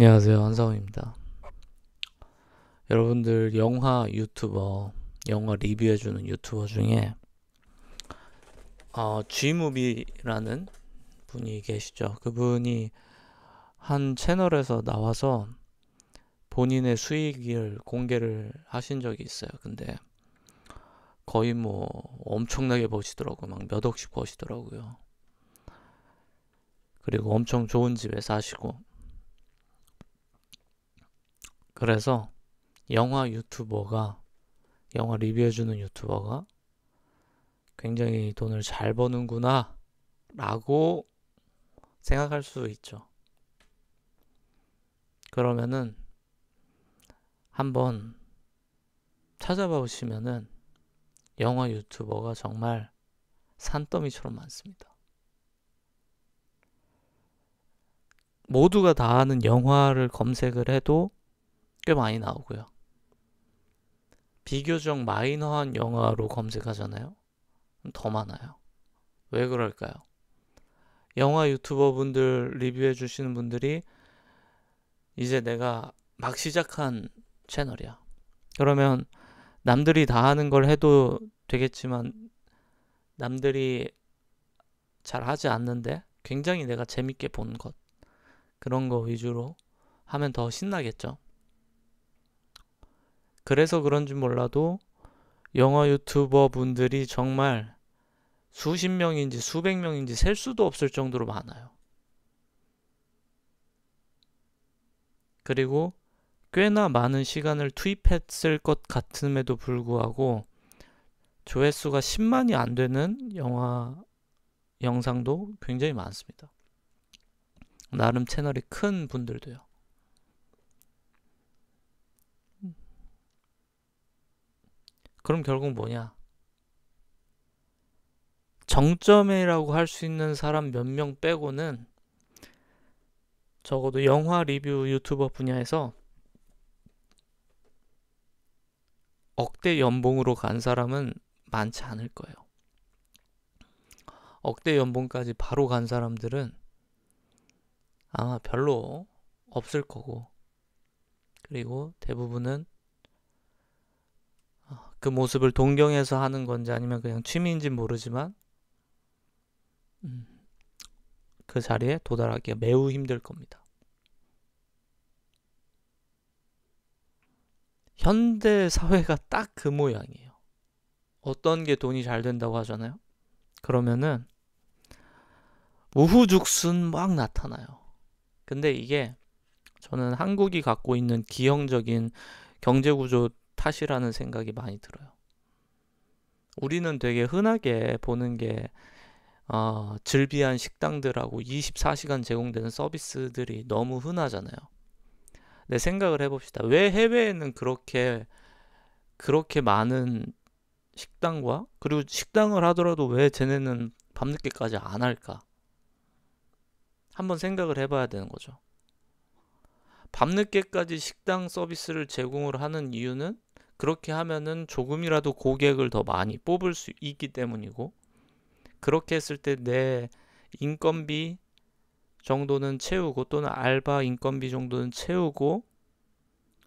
안녕하세요, 한성우입니다. 여러분들 영화 유튜버, 영화 리뷰해주는 유튜버 중에 G무비라는 분이 계시죠. 그분이 한 채널에서 나와서 본인의 수익을 공개를 하신 적이 있어요. 근데 거의 뭐 엄청나게 버시더라고요. 막 몇 억씩 버시더라고요. 그리고 엄청 좋은 집에 사시고. 그래서 영화 리뷰해주는 유튜버가 굉장히 돈을 잘 버는구나 라고 생각할 수 있죠. 그러면은 한번 찾아봐 보시면은 영화 유튜버가 정말 산더미처럼 많습니다. 모두가 다 아는 영화를 검색을 해도 꽤 많이 나오고요. 비교적 마이너한 영화로 검색하잖아요. 더 많아요. 왜 그럴까요? 영화 유튜버 분들 리뷰해 주시는 분들이 이제 내가 막 시작한 채널이야. 그러면 남들이 다 하는 걸 해도 되겠지만 남들이 잘 하지 않는데 굉장히 내가 재밌게 본 것, 그런 거 위주로 하면 더 신나겠죠. 그래서 그런지 몰라도 영화 유튜버 분들이 정말 수십 명인지 수백 명인지 셀 수도 없을 정도로 많아요. 그리고 꽤나 많은 시간을 투입했을 것 같음에도 불구하고 조회수가 10만이 안 되는 영화 영상도 굉장히 많습니다. 나름 채널이 큰 분들도요. 그럼 결국 뭐냐? 정점이라고 할 수 있는 사람 몇 명 빼고는 적어도 영화 리뷰 유튜버 분야에서 억대 연봉으로 간 사람은 많지 않을 거예요. 억대 연봉까지 바로 간 사람들은 아마 별로 없을 거고, 그리고 대부분은 그 모습을 동경해서 하는 건지 아니면 그냥 취미인지 모르지만 음, 그 자리에 도달하기가 매우 힘들 겁니다. 현대 사회가 딱 그 모양이에요. 어떤 게 돈이 잘 된다고 하잖아요. 그러면은 우후죽순 막 나타나요. 근데 이게 저는 한국이 갖고 있는 기형적인 경제구조 탓이라는 생각이 많이 들어요. 우리는 되게 흔하게 보는 게 즐비한 식당들하고 24시간 제공되는 서비스들이 너무 흔하잖아요. 내 생각을 해봅시다. 왜 해외에는 그렇게 많은 식당과, 그리고 식당을 하더라도 왜 쟤네는 밤늦게까지 안 할까? 한번 생각을 해봐야 되는 거죠. 밤늦게까지 식당 서비스를 제공을 하는 이유는 그렇게 하면은 조금이라도 고객을 더 많이 뽑을 수 있기 때문이고, 그렇게 했을 때 내 인건비 정도는 채우고 또는 알바 인건비 정도는 채우고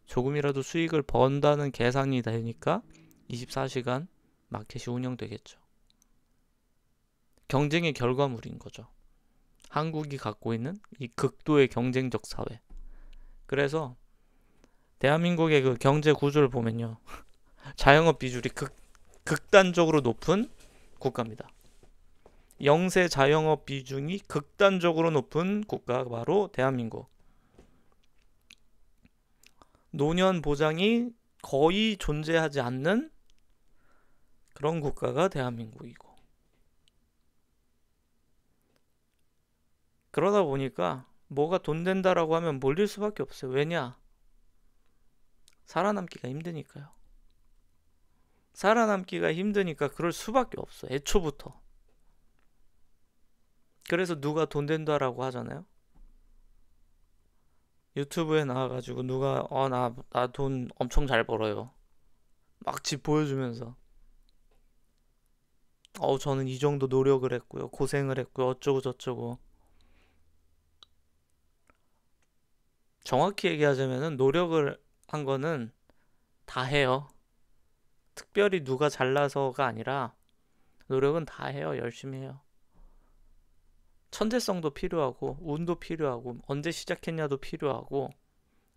조금이라도 수익을 번다는 계산이 되니까 24시간 마켓이 운영되겠죠. 경쟁의 결과물인 거죠. 한국이 갖고 있는 이 극도의 경쟁적 사회. 그래서 대한민국의 그 경제 구조를 보면요. 자영업 비율이 극단적으로 높은 국가입니다. 영세 자영업 비중이 극단적으로 높은 국가가 바로 대한민국. 노년 보장이 거의 존재하지 않는 그런 국가가 대한민국이고. 그러다 보니까 뭐가 돈 된다라고 하면 몰릴 수밖에 없어요. 왜냐? 살아남기가 힘드니까요. 살아남기가 힘드니까 그럴 수밖에 없어. 애초부터. 그래서 누가 돈 된다라고 하잖아요. 유튜브에 나와가지고 누가 나 돈 엄청 잘 벌어요. 막 집 보여주면서 저는 이 정도 노력을 했고요. 고생을 했고요. 어쩌고 저쩌고. 정확히 얘기하자면은 노력을 한 거는 다 해요. 특별히 누가 잘나서가 아니라 노력은 다 해요. 열심히 해요. 천재성도 필요하고 운도 필요하고 언제 시작했냐도 필요하고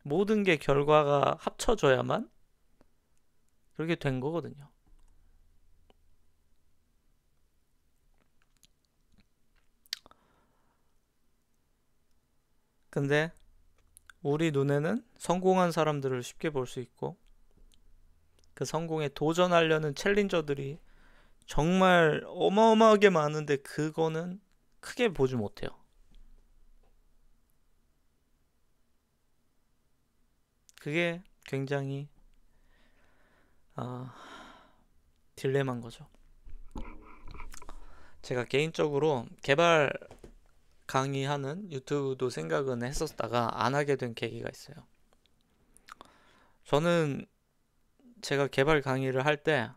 모든 게 결과가 합쳐져야만 그렇게 된 거거든요. 근데 우리 눈에는 성공한 사람들을 쉽게 볼 수 있고 그 성공에 도전하려는 챌린저들이 정말 어마어마하게 많은데 그거는 크게 보지 못해요. 그게 굉장히 딜레마인 거죠. 제가 개인적으로 개발 강의하는 유튜브도 생각은 했었다가 안 하게 된 계기가 있어요. 저는 제가 개발 강의를 할 때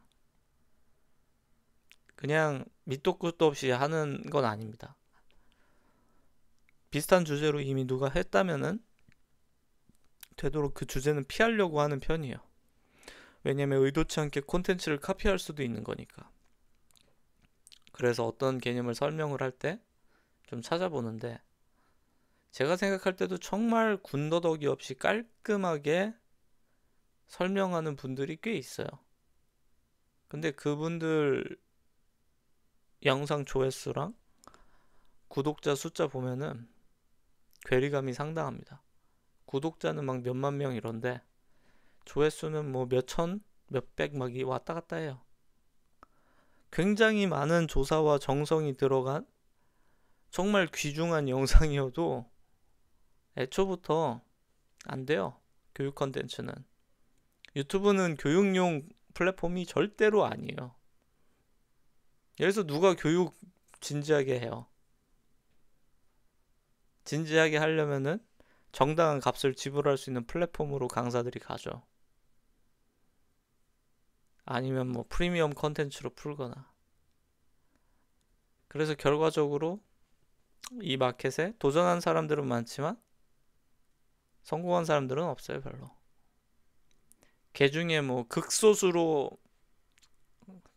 그냥 밑도 끝도 없이 하는 건 아닙니다. 비슷한 주제로 이미 누가 했다면은 되도록 그 주제는 피하려고 하는 편이에요. 왜냐면 의도치 않게 콘텐츠를 카피할 수도 있는 거니까. 그래서 어떤 개념을 설명을 할 때 좀 찾아보는데 제가 생각할 때도 정말 군더더기 없이 깔끔하게 설명하는 분들이 꽤 있어요. 근데 그분들 영상 조회수랑 구독자 숫자 보면은 괴리감이 상당합니다. 구독자는 막 몇만 명 이런데 조회수는 뭐 몇천, 몇백 막 왔다 갔다 해요. 굉장히 많은 조사와 정성이 들어간 정말 귀중한 영상이어도 애초부터 안 돼요. 교육 컨텐츠는. 유튜브는 교육용 플랫폼이 절대로 아니에요. 여기서 누가 교육 진지하게 해요? 진지하게 하려면은 정당한 값을 지불할 수 있는 플랫폼으로 강사들이 가죠. 아니면 뭐 프리미엄 컨텐츠로 풀거나. 그래서 결과적으로 이 마켓에 도전한 사람들은 많지만 성공한 사람들은 없어요, 별로. 개 중에 뭐 극소수로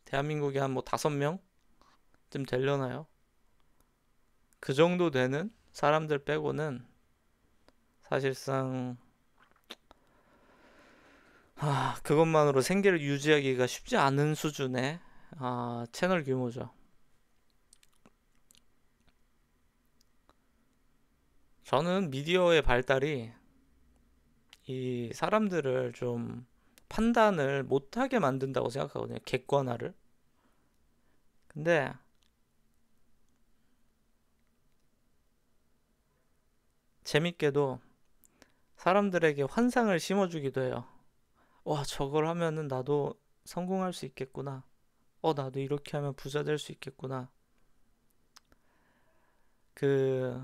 대한민국에 한 뭐 5명쯤 되려나요? 그 정도 되는 사람들 빼고는 사실상 그것만으로 생계를 유지하기가 쉽지 않은 수준의 채널 규모죠. 저는 미디어의 발달이 이 사람들을 좀 판단을 못하게 만든다고 생각하거든요. 객관화를. 근데 재밌게도 사람들에게 환상을 심어주기도 해요. 와, 저걸 하면은 나도 성공할 수 있겠구나. 나도 이렇게 하면 부자 될 수 있겠구나. 그,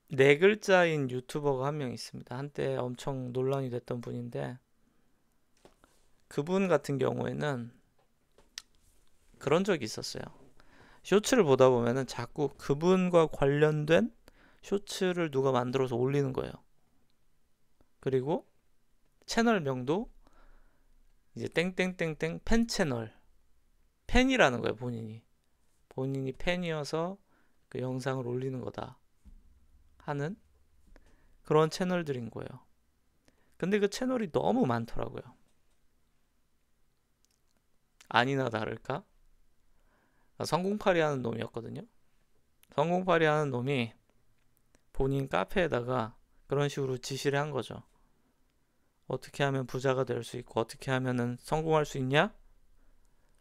네 글자인 유튜버가 한 명 있습니다. 한때 엄청 논란이 됐던 분인데, 그분 같은 경우에는 그런 적이 있었어요. 쇼츠를 보다 보면은 자꾸 그분과 관련된 쇼츠를 누가 만들어서 올리는 거예요. 그리고 채널명도 이제 땡땡땡땡 팬 채널. 팬이라는 거예요, 본인이. 본인이 팬이어서 그 영상을 올리는 거다 하는 그런 채널들인 거예요. 근데 그 채널이 너무 많더라고요. 아니나 다를까? 성공파리 하는 놈이었거든요. 성공파리 하는 놈이 본인 카페에다가 그런 식으로 지시를 한 거죠. 어떻게 하면 부자가 될 수 있고 어떻게 하면은 성공할 수 있냐?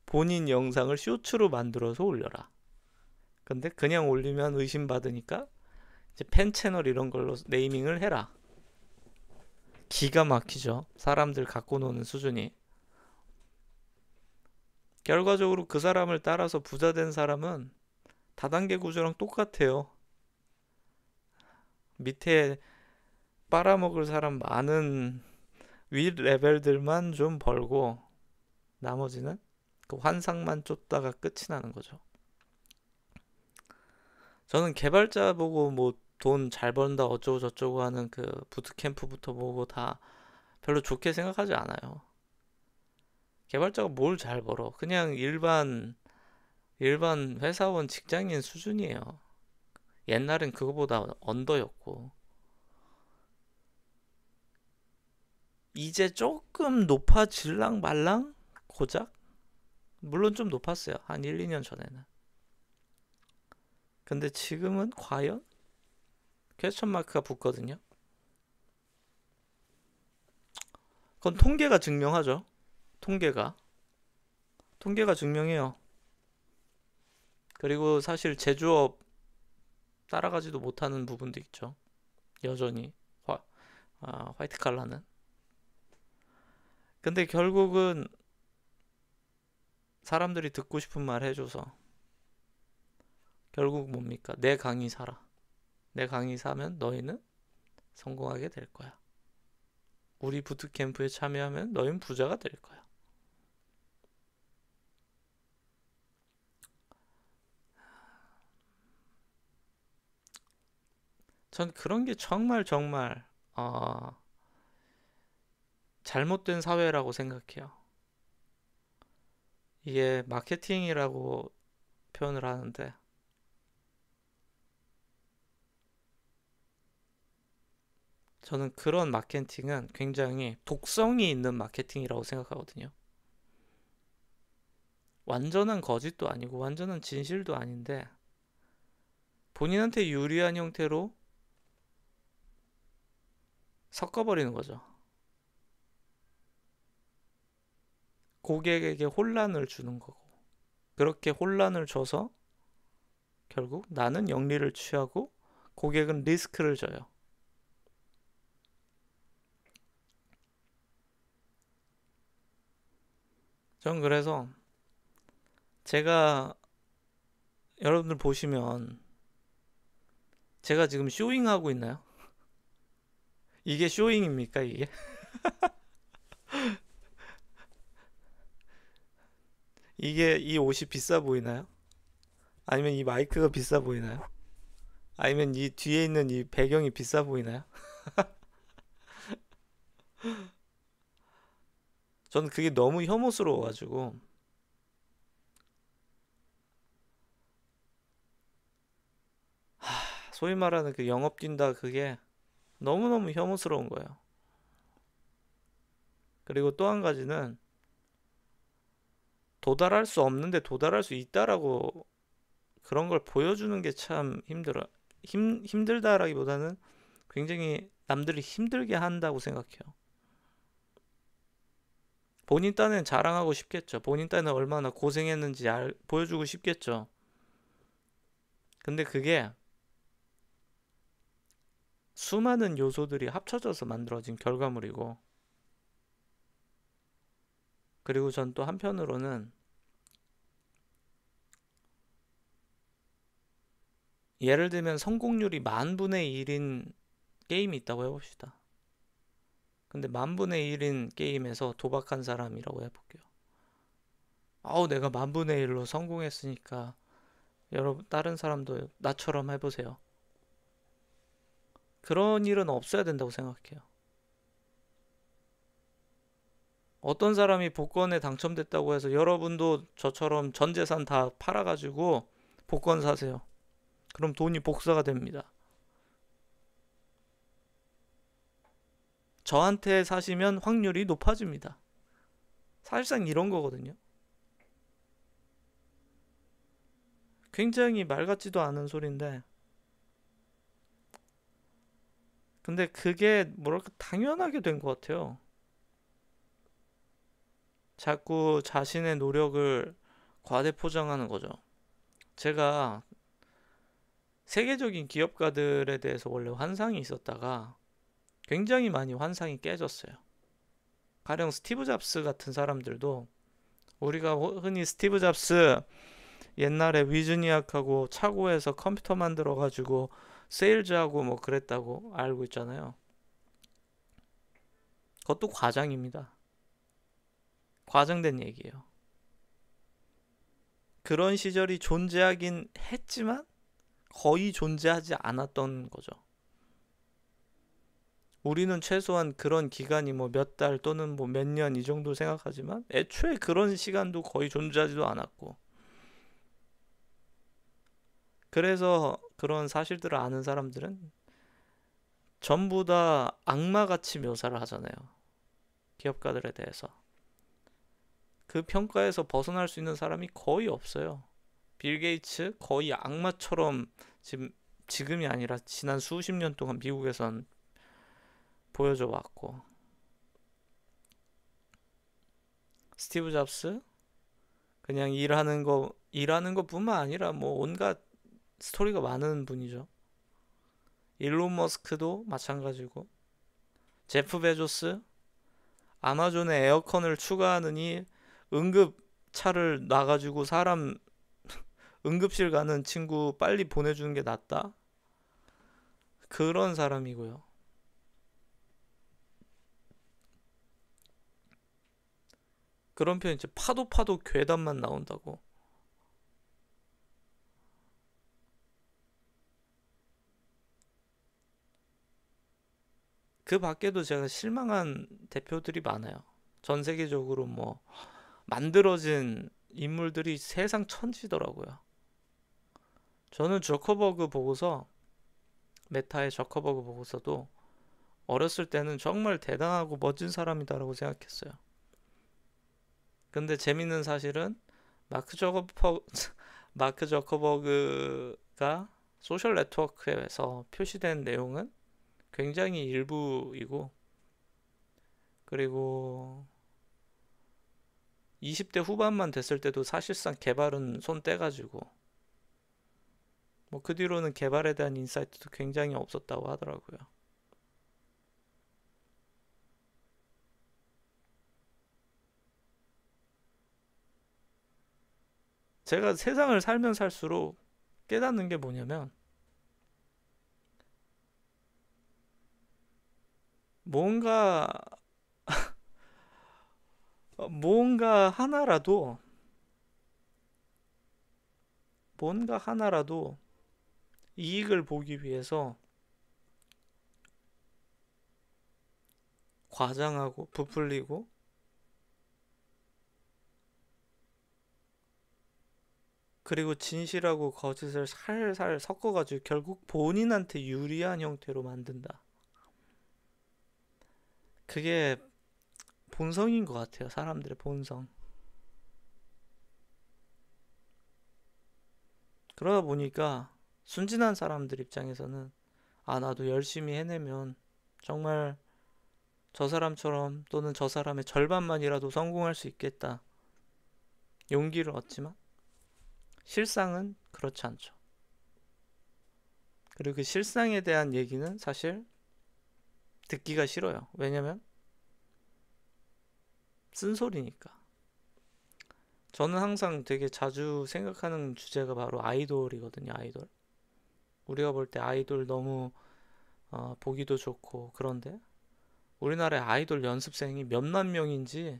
본인 영상을 쇼츠로 만들어서 올려라. 근데 그냥 올리면 의심받으니까 이제 팬 채널 이런 걸로 네이밍을 해라. 기가 막히죠. 사람들 갖고 노는 수준이. 결과적으로 그 사람을 따라서 부자 된 사람은 다단계 구조랑 똑같아요. 밑에 빨아먹을 사람 많은 윗 레벨들만 좀 벌고 나머지는 그 환상만 쫓다가 끝이 나는 거죠. 저는 개발자 보고 뭐 돈 잘 번다 어쩌고 저쩌고 하는 그 부트캠프부터 보고 다 별로 좋게 생각하지 않아요. 개발자가 뭘 잘 벌어? 그냥 일반 회사원 직장인 수준이에요. 옛날엔 그거보다 언더였고 이제 조금 높아질랑 말랑 고작 물론 좀 높았어요. 한 1, 2년 전에는. 근데 지금은 과연? 퀘스천 마크가 붙거든요. 그건 통계가 증명하죠. 통계가 증명해요. 그리고 사실 제조업 따라가지도 못하는 부분도 있죠. 여전히 화이트 칼라는. 근데 결국은 사람들이 듣고 싶은 말 해줘서 결국 뭡니까? 내 강의 사라. 내 강의 사면 너희는 성공하게 될 거야. 우리 부트캠프에 참여하면 너희는 부자가 될 거야. 전 그런 게 정말 정말 잘못된 사회라고 생각해요. 이게 마케팅이라고 표현을 하는데 저는 그런 마케팅은 굉장히 독성이 있는 마케팅이라고 생각하거든요. 완전한 거짓도 아니고 완전한 진실도 아닌데 본인한테 유리한 형태로 섞어버리는 거죠. 고객에게 혼란을 주는 거고 그렇게 혼란을 줘서 결국 나는 영리를 취하고 고객은 리스크를 져요. 전 그래서 제가 여러분들 보시면 제가 지금 쇼잉하고 있나요? 이게 쇼잉입니까 이게? 이게 이 옷이 비싸 보이나요? 아니면 이 마이크가 비싸 보이나요? 아니면 이 뒤에 있는 이 배경이 비싸 보이나요? 저는 그게 너무 혐오스러워가지고 소위 말하는 그 영업 뛴다 그게 너무너무 혐오스러운 거예요. 그리고 또 한 가지는 도달할 수 없는데 도달할 수 있다라고 그런 걸 보여주는 게 참 힘들어. 힘들다라기보다는 굉장히 남들이 힘들게 한다고 생각해요. 본인 딴엔 자랑하고 싶겠죠. 본인 딴에 얼마나 고생했는지 보여주고 싶겠죠. 근데 그게 수많은 요소들이 합쳐져서 만들어진 결과물이고, 그리고 전 또 한편으로는 예를 들면 성공률이 10,000분의 1인 게임이 있다고 해봅시다. 근데 10,000분의 1인 게임에서 도박한 사람이라고 해볼게요. 아우, 내가 10,000분의 1로 성공했으니까 여러분 다른 사람도 나처럼 해보세요. 그런 일은 없어야 된다고 생각해요. 어떤 사람이 복권에 당첨됐다고 해서 여러분도 저처럼 전 재산 다 팔아가지고 복권 사세요. 그럼 돈이 복사가 됩니다. 저한테 사시면 확률이 높아집니다. 사실상 이런 거거든요. 굉장히 말 같지도 않은 소리인데, 근데 그게 뭐랄까 당연하게 된 것 같아요. 자꾸 자신의 노력을 과대포장하는 거죠. 제가 세계적인 기업가들에 대해서 원래 환상이 있었다가 굉장히 많이 환상이 깨졌어요. 가령 스티브 잡스 같은 사람들도 우리가 흔히 스티브 잡스 옛날에 위즈니악하고 차고에서 컴퓨터 만들어가지고 세일즈하고 뭐 그랬다고 알고 있잖아요. 그것도 과장입니다. 과장된 얘기예요. 그런 시절이 존재하긴 했지만 거의 존재하지 않았던 거죠. 우리는 최소한 그런 기간이 뭐 몇 달 또는 뭐 몇 년 이 정도 생각하지만 애초에 그런 시간도 거의 존재하지도 않았고, 그래서 그런 사실들을 아는 사람들은 전부 다 악마같이 묘사를 하잖아요. 기업가들에 대해서. 그 평가에서 벗어날 수 있는 사람이 거의 없어요. 빌 게이츠 거의 악마처럼 지금이 아니라 지난 수십 년 동안 미국에선 보여줘 왔고, 스티브 잡스 그냥 일하는 거뿐만 아니라 뭐 온갖 스토리가 많은 분이죠. 일론 머스크도 마찬가지고, 제프 베조스 아마존에 에어컨을 추가하느니 응급차를 놔가지고 사람 응급실 가는 친구 빨리 보내주는 게 낫다, 그런 사람이고요. 그런 표현, 이제 파도 괴담만 나온다고. 그 밖에도 제가 실망한 대표들이 많아요. 전 세계적으로 뭐 만들어진 인물들이 세상 천지더라고요. 저는 저커버그 보고서, 메타의 저커버그 보고서도 어렸을 때는 정말 대단하고 멋진 사람이다라고 생각했어요. 근데 재밌는 사실은 마크 저커버 마크 저커버그가 소셜 네트워크에서 표시된 내용은 굉장히 일부이고, 그리고 20대 후반만 됐을 때도 사실상 개발은 손 떼가지고, 뭐 그 뒤로는 개발에 대한 인사이트도 굉장히 없었다고 하더라고요. 제가 세상을 살면 살수록 깨닫는 게 뭐냐면, 뭔가 뭔가 하나라도 뭔가 하나라도 이익을 보기 위해서 과장하고 부풀리고, 그리고 진실하고 거짓을 살살 섞어가지고 결국 본인한테 유리한 형태로 만든다. 그게 본성인 것 같아요. 사람들의 본성. 그러다 보니까 순진한 사람들 입장에서는, 아, 나도 열심히 해내면 정말 저 사람처럼 또는 저 사람의 절반만이라도 성공할 수 있겠다, 용기를 얻지만 실상은 그렇지 않죠. 그리고 그 실상에 대한 얘기는 사실 듣기가 싫어요. 왜냐면 쓴소리니까. 저는 항상 되게 자주 생각하는 주제가 바로 아이돌이거든요. 아이돌. 우리가 볼 때 아이돌 너무 보기도 좋고, 그런데 우리나라의 아이돌 연습생이 몇만 명인지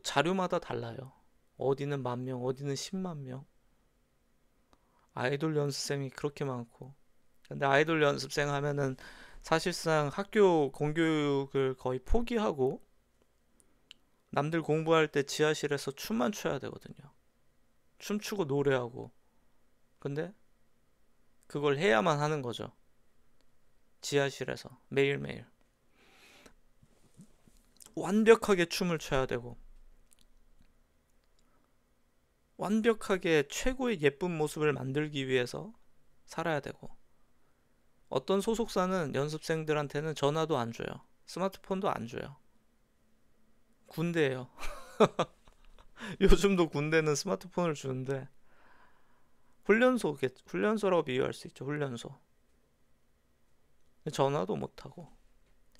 자료마다 달라요. 어디는 10,000명, 어디는 10만 명. 아이돌 연습생이 그렇게 많고. 근데 아이돌 연습생 하면은 사실상 학교 공교육을 거의 포기하고 남들 공부할 때 지하실에서 춤만 춰야 되거든요. 춤추고 노래하고. 근데 그걸 해야만 하는 거죠. 지하실에서 매일매일 완벽하게 춤을 춰야 되고, 완벽하게 최고의 예쁜 모습을 만들기 위해서 살아야 되고, 어떤 소속사는 연습생들한테는 전화도 안 줘요. 스마트폰도 안 줘요. 군대예요. 요즘도 군대는 스마트폰을 주는데, 훈련소라고 비유할 수 있죠. 훈련소. 전화도 못 하고.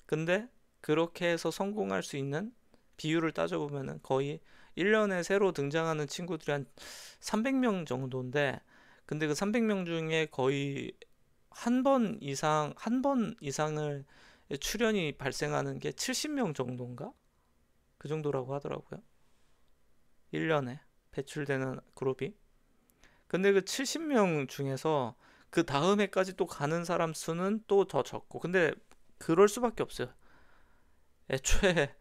근데 그렇게 해서 성공할 수 있는 비율을 따져보면 거의 1년에 새로 등장하는 친구들이 한 300명 정도인데, 근데 그 300명 중에 거의 한 번 이상을 출연이 발생하는 게 70명 정도인가? 그 정도라고 하더라고요. 1년에 배출되는 그룹이. 근데 그 70명 중에서 그 다음 해까지 또 가는 사람 수는 또 더 적고. 근데 그럴 수밖에 없어요. 애초에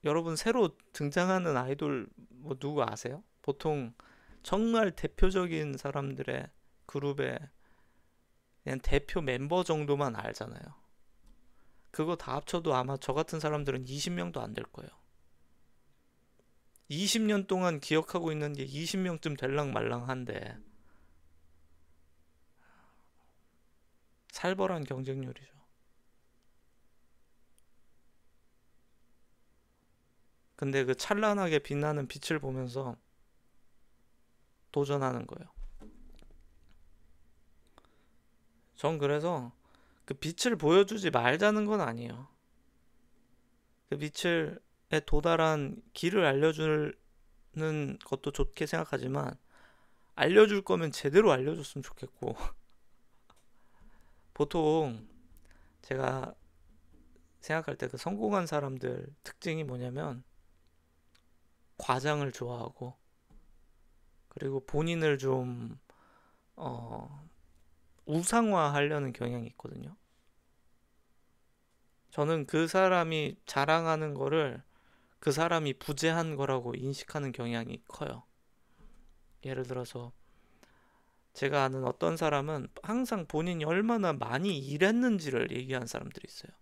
여러분 새로 등장하는 아이돌 뭐 누구 아세요? 보통 정말 대표적인 사람들의 그룹의 그냥 대표 멤버 정도만 알잖아요. 그거 다 합쳐도 아마 저 같은 사람들은 20명도 안 될 거예요. 20년 동안 기억하고 있는 게 20명쯤 될랑 말랑한데 살벌한 경쟁률이죠. 근데 그 찬란하게 빛나는 빛을 보면서 도전하는 거예요. 전 그래서 그 빛을 보여주지 말자는 건 아니에요. 그 빛을 에 도달한 길을 알려주는 것도 좋게 생각하지만 알려줄 거면 제대로 알려줬으면 좋겠고 보통 제가 생각할 때 그 성공한 사람들 특징이 뭐냐면 과장을 좋아하고 그리고 본인을 좀 우상화하려는 경향이 있거든요. 저는 그 사람이 자랑하는 거를 그 사람이 부재한 거라고 인식하는 경향이 커요. 예를 들어서 제가 아는 어떤 사람은 항상 본인이 얼마나 많이 일했는지를 얘기하는 사람들이 있어요.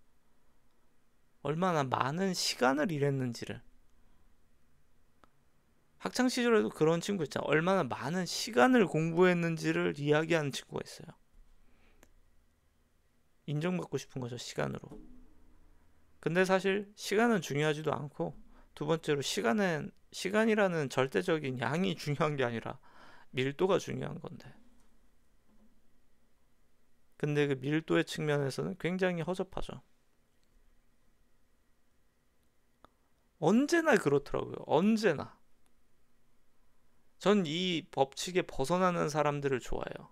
얼마나 많은 시간을 일했는지를. 학창 시절에도 그런 친구 있잖아. 얼마나 많은 시간을 공부했는지를 이야기하는 친구가 있어요. 인정받고 싶은 거죠, 시간으로. 근데 사실 시간은 중요하지도 않고 두 번째로 시간이라는 절대적인 양이 중요한 게 아니라 밀도가 중요한 건데. 근데 그 밀도의 측면에서는 굉장히 허접하죠. 언제나 그렇더라고요. 언제나. 전 이 법칙에 벗어나는 사람들을 좋아해요.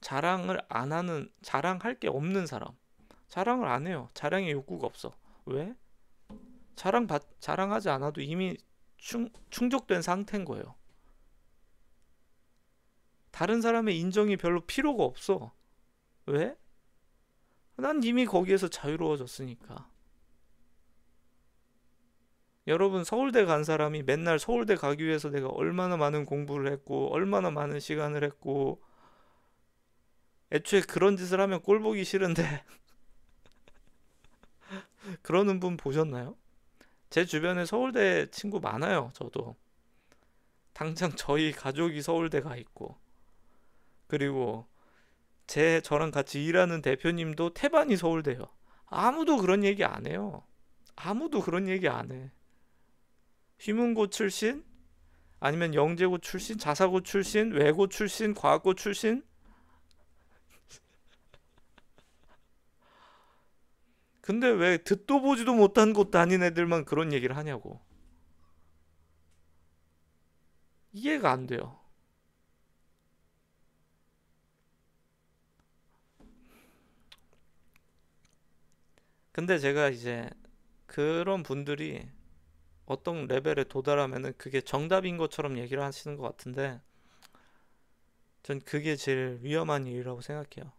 자랑을 안 하는, 자랑할 게 없는 사람. 자랑을 안 해요. 자랑의 욕구가 없어. 왜? 자랑하지 않아도 이미 충족된 상태인 거예요. 다른 사람의 인정이 별로 필요가 없어. 왜? 난 이미 거기에서 자유로워졌으니까. 여러분 서울대 간 사람이 맨날 서울대 가기 위해서 내가 얼마나 많은 공부를 했고 얼마나 많은 시간을 했고 애초에 그런 짓을 하면 꼴 보기 싫은데 그러는 분 보셨나요? 제 주변에 서울대 친구 많아요. 저도 당장 저희 가족이 서울대 가 있고 그리고 저랑 같이 일하는 대표님도 태반이 서울대요. 아무도 그런 얘기 안 해요. 아무도 그런 얘기 안 해. 휘문고 출신 아니면 영재고 출신, 자사고 출신, 외고 출신, 과학고 출신. 근데 왜 듣도 보지도 못한 곳 다닌 애들만 그런 얘기를 하냐고. 이해가 안 돼요. 근데 제가 이제 그런 분들이 어떤 레벨에 도달하면은 그게 정답인 것처럼 얘기를 하시는 것 같은데 전 그게 제일 위험한 일이라고 생각해요.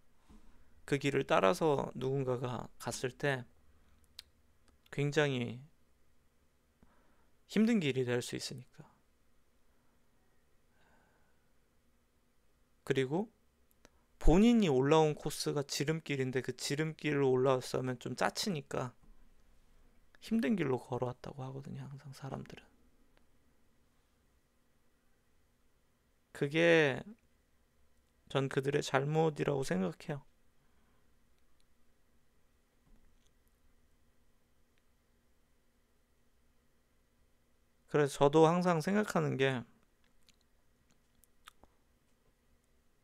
그 길을 따라서 누군가가 갔을 때 굉장히 힘든 길이 될 수 있으니까. 그리고 본인이 올라온 코스가 지름길인데 그 지름길로 올라왔으면 좀 짜치니까 힘든 길로 걸어왔다고 하거든요. 항상 사람들은. 그게 전 그들의 잘못이라고 생각해요. 그래서 저도 항상 생각하는 게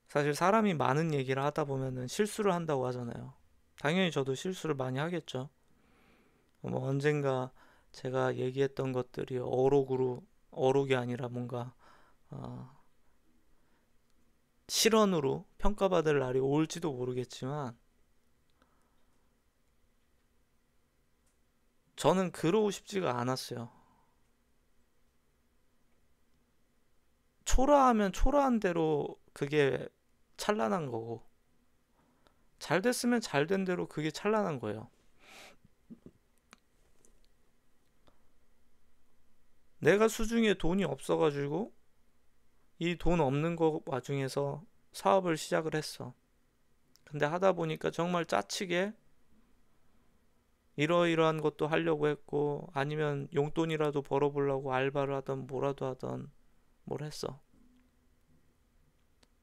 사실 사람이 많은 얘기를 하다 보면은 실수를 한다고 하잖아요. 당연히 저도 실수를 많이 하겠죠. 뭐 언젠가 제가 얘기했던 것들이 어록이 아니라 뭔가 어, 실언으로 평가받을 날이 올지도 모르겠지만 저는 그러고 싶지가 않았어요. 초라하면 초라한 대로 그게 찬란한 거고, 잘 됐으면 잘 된 대로 그게 찬란한 거예요. 내가 수중에 돈이 없어가지고 이 돈 없는 거 와중에서 사업을 시작을 했어. 근데 하다 보니까 정말 짜치게 이러이러한 것도 하려고 했고, 아니면 용돈이라도 벌어보려고 알바를 하던 뭐라도 하던 뭘 했어.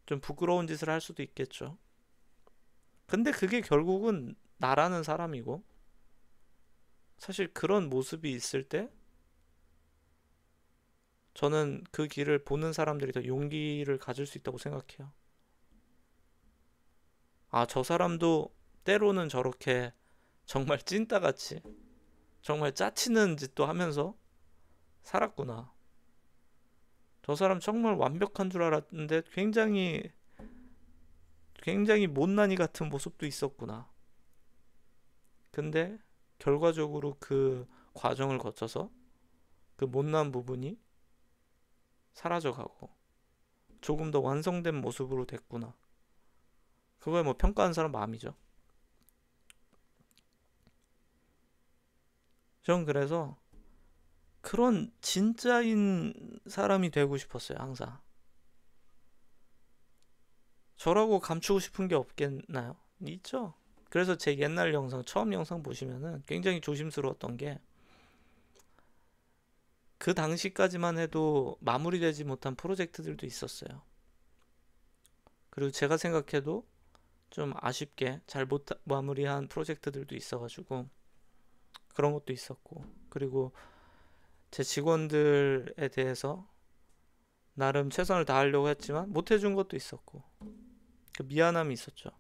좀 부끄러운 짓을 할 수도 있겠죠. 근데 그게 결국은 나라는 사람이고, 사실 그런 모습이 있을 때 저는 그 길을 보는 사람들이 더 용기를 가질 수 있다고 생각해요. 아, 저 사람도 때로는 저렇게 정말 찐따같이 정말 짜치는 짓도 하면서 살았구나. 저 사람 정말 완벽한 줄 알았는데 굉장히 못난이 같은 모습도 있었구나. 근데 결과적으로 그 과정을 거쳐서 그 못난 부분이 사라져가고 조금 더 완성된 모습으로 됐구나. 그거에 뭐 평가하는 사람 마음이죠. 전 그래서 그런 진짜인 사람이 되고 싶었어요, 항상. 저라고 감추고 싶은 게 없겠나요? 있죠. 그래서 제 옛날 영상, 처음 영상 보시면은 굉장히 조심스러웠던 게, 그 당시까지만 해도 마무리되지 못한 프로젝트들도 있었어요. 그리고 제가 생각해도 좀 아쉽게 잘 못 마무리한 프로젝트들도 있어가지고 그런 것도 있었고, 그리고 제 직원들에 대해서 나름 최선을 다하려고 했지만 못 해준 것도 있었고, 그 미안함이 있었죠.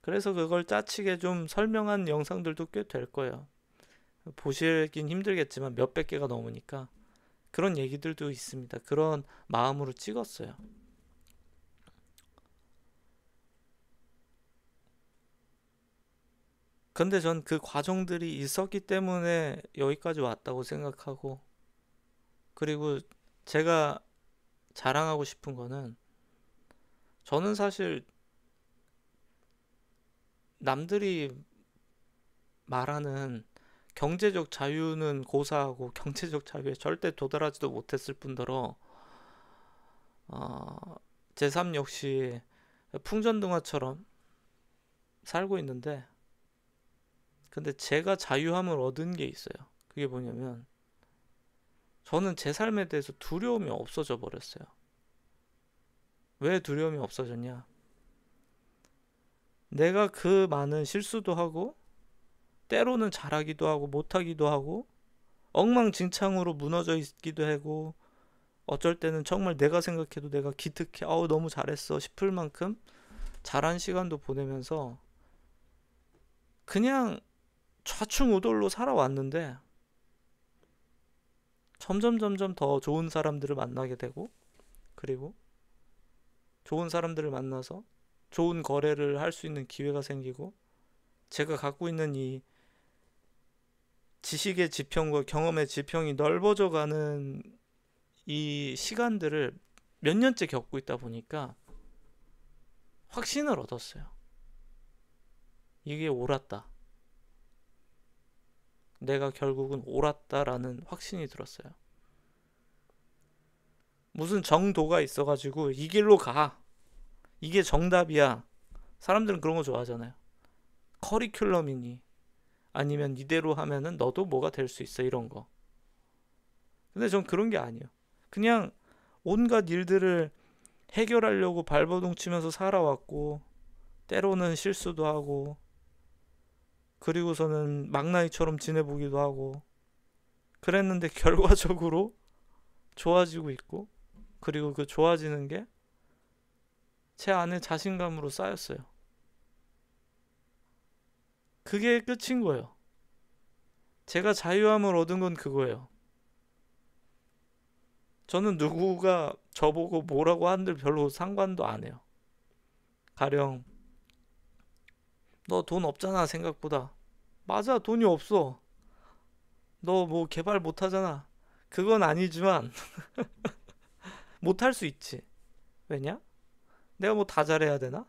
그래서 그걸 짜치게 좀 설명한 영상들도 꽤 될 거예요. 보시긴 힘들겠지만 몇백 개가 넘으니까 그런 얘기들도 있습니다. 그런 마음으로 찍었어요. 근데 전 그 과정들이 있었기 때문에 여기까지 왔다고 생각하고, 그리고 제가 자랑하고 싶은 거는, 저는 사실 남들이 말하는 경제적 자유는 고사하고 경제적 자유에 절대 도달하지도 못했을 뿐더러 어, 제 삶 역시 풍전등화처럼 살고 있는데, 근데 제가 자유함을 얻은 게 있어요. 그게 뭐냐면, 저는 제 삶에 대해서 두려움이 없어져 버렸어요. 왜 두려움이 없어졌냐? 내가 그 많은 실수도 하고, 때로는 잘하기도 하고 못하기도 하고, 엉망진창으로 무너져 있기도 하고, 어쩔 때는 정말 내가 생각해도 내가 기특해, 너무 잘했어 싶을 만큼 잘한 시간도 보내면서 그냥 좌충우돌로 살아왔는데, 점점 더 좋은 사람들을 만나게 되고, 그리고 좋은 사람들을 만나서 좋은 거래를 할 수 있는 기회가 생기고, 제가 갖고 있는 이 지식의 지평과 경험의 지평이 넓어져 가는 이 시간들을 몇 년째 겪고 있다 보니까 확신을 얻었어요. 이게 옳았다. 내가 결국은 옳았다라는 확신이 들었어요. 무슨 정도가 있어가지고 이 길로 가, 이게 정답이야. 사람들은 그런 거 좋아하잖아요. 커리큘럼이니 아니면 이대로 하면은 너도 뭐가 될 수 있어, 이런 거. 근데 전 그런 게 아니에요. 그냥 온갖 일들을 해결하려고 발버둥 치면서 살아왔고, 때로는 실수도 하고, 그리고서는 망나니처럼 지내보기도 하고, 그랬는데 결과적으로 좋아지고 있고, 그리고 그 좋아지는 게 제 안에 자신감으로 쌓였어요. 그게 끝인 거예요. 제가 자유함을 얻은 건 그거예요. 저는 누구가 저보고 뭐라고 한들 별로 상관도 안 해요. 가령 너 돈 없잖아, 생각보다. 맞아, 돈이 없어. 너 뭐 개발 못 하잖아. 그건 아니지만 못할 수 있지. 왜냐? 내가 뭐 다 잘해야 되나?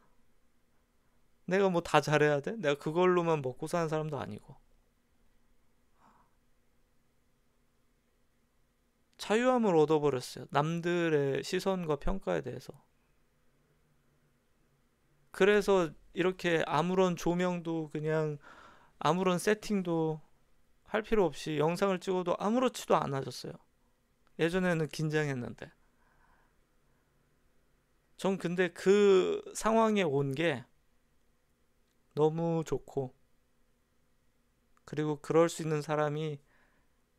내가 뭐 다 잘해야 돼? 내가 그걸로만 먹고 사는 사람도 아니고. 자유함을 얻어버렸어요. 남들의 시선과 평가에 대해서. 그래서 이렇게 아무런 조명도 그냥 아무런 세팅도 할 필요 없이 영상을 찍어도 아무렇지도 않아졌어요. 예전에는 긴장했는데. 전 근데 그 상황에 온 게 너무 좋고, 그리고 그럴 수 있는 사람이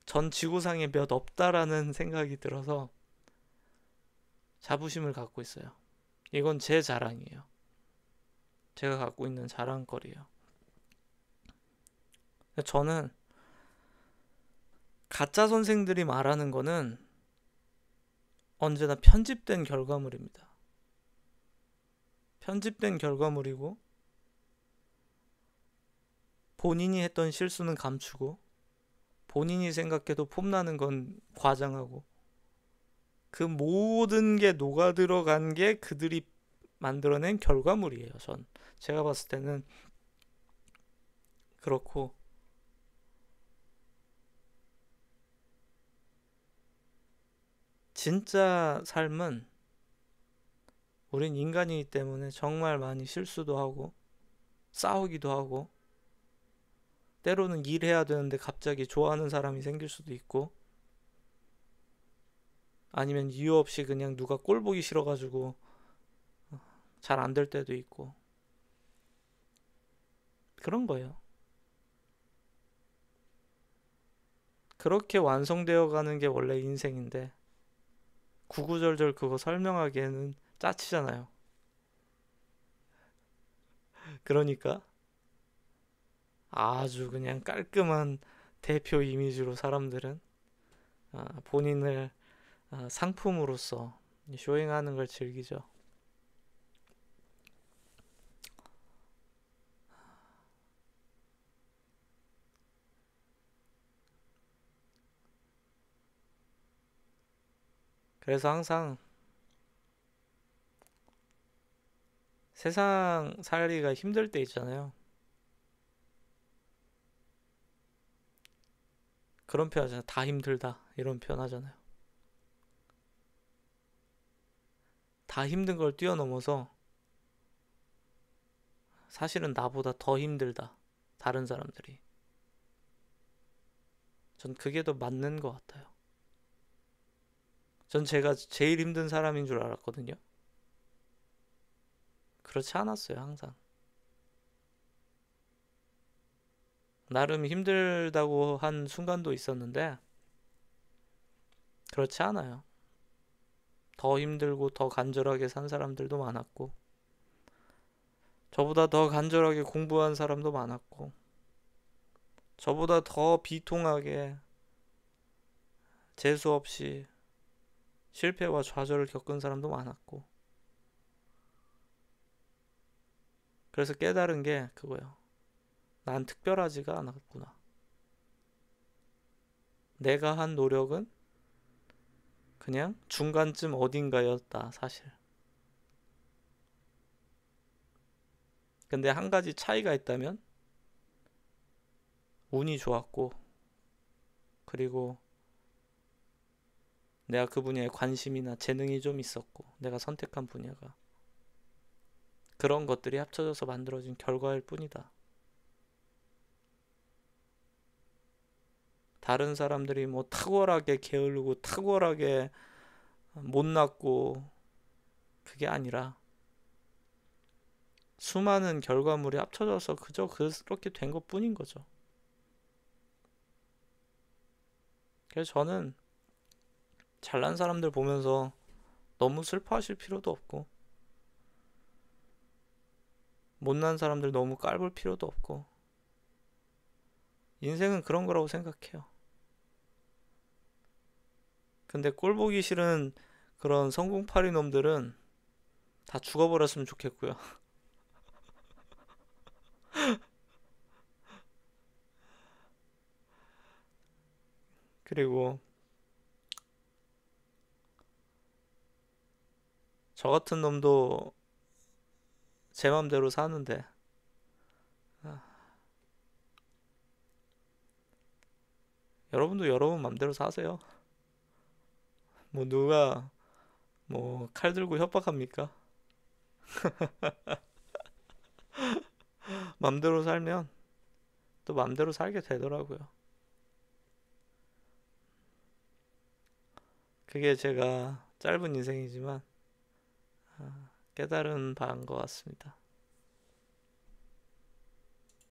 전 지구상에 몇 없다라는 생각이 들어서 자부심을 갖고 있어요. 이건 제 자랑이에요. 제가 갖고 있는 자랑거리예요. 저는 가짜 선생들이 말하는 거는 언제나 편집된 결과물입니다. 편집된 결과물이고, 본인이 했던 실수는 감추고, 본인이 생각해도 폼나는 건 과장하고, 그 모든 게 녹아 들어간 게 그들이 만들어낸 결과물이에요. 제가 봤을 때는 그렇고, 진짜 삶은 우린 인간이기 때문에 정말 많이 실수도 하고 싸우기도 하고, 때로는 일해야 되는데 갑자기 좋아하는 사람이 생길 수도 있고, 아니면 이유 없이 그냥 누가 꼴 보기 싫어가지고 잘 안 될 때도 있고, 그런 거예요. 그렇게 완성되어 가는 게 원래 인생인데, 구구절절 그거 설명하기에는 짜치잖아요. 그러니까 아주 그냥 깔끔한 대표 이미지로 사람들은 본인을 상품으로서 쇼잉하는 걸 즐기죠. 그래서 항상 세상 살기가 힘들 때 있잖아요. 그런 표현 하잖아요. 다 힘들다. 이런 표현 하잖아요. 다 힘든 걸 뛰어넘어서 사실은 나보다 더 힘들다. 다른 사람들이. 전 그게 더 맞는 것 같아요. 전 제가 제일 힘든 사람인 줄 알았거든요. 그렇지 않았어요, 항상. 나름 힘들다고 한 순간도 있었는데, 그렇지 않아요. 더 힘들고 더 간절하게 산 사람들도 많았고, 저보다 더 간절하게 공부한 사람도 많았고, 저보다 더 비통하게 재수 없이 실패와 좌절을 겪은 사람도 많았고, 그래서 깨달은 게 그거예요. 난 특별하지가 않았구나. 내가 한 노력은 그냥 중간쯤 어딘가였다, 사실. 근데 한 가지 차이가 있다면, 운이 좋았고, 그리고 내가 그 분야에 관심이나 재능이 좀 있었고, 내가 선택한 분야가 그런 것들이 합쳐져서 만들어진 결과일 뿐이다. 다른 사람들이 뭐 탁월하게 게으르고 탁월하게 못났고, 그게 아니라 수많은 결과물이 합쳐져서 그저 그렇게 된 것뿐인 거죠. 그래서 저는 잘난 사람들 보면서 너무 슬퍼하실 필요도 없고, 못난 사람들 너무 깔볼 필요도 없고, 인생은 그런 거라고 생각해요. 근데 꼴 보기 싫은 그런 성공파리 놈들은 다 죽어버렸으면 좋겠고요. 그리고 저 같은 놈도 제 맘대로 사는데, 아, 여러분도 여러분 맘대로 사세요. 뭐 누가 뭐 칼 들고 협박합니까? 맘대로 살면 또 맘대로 살게 되더라고요. 그게 제가 짧은 인생이지만 깨달은 바인 것 같습니다.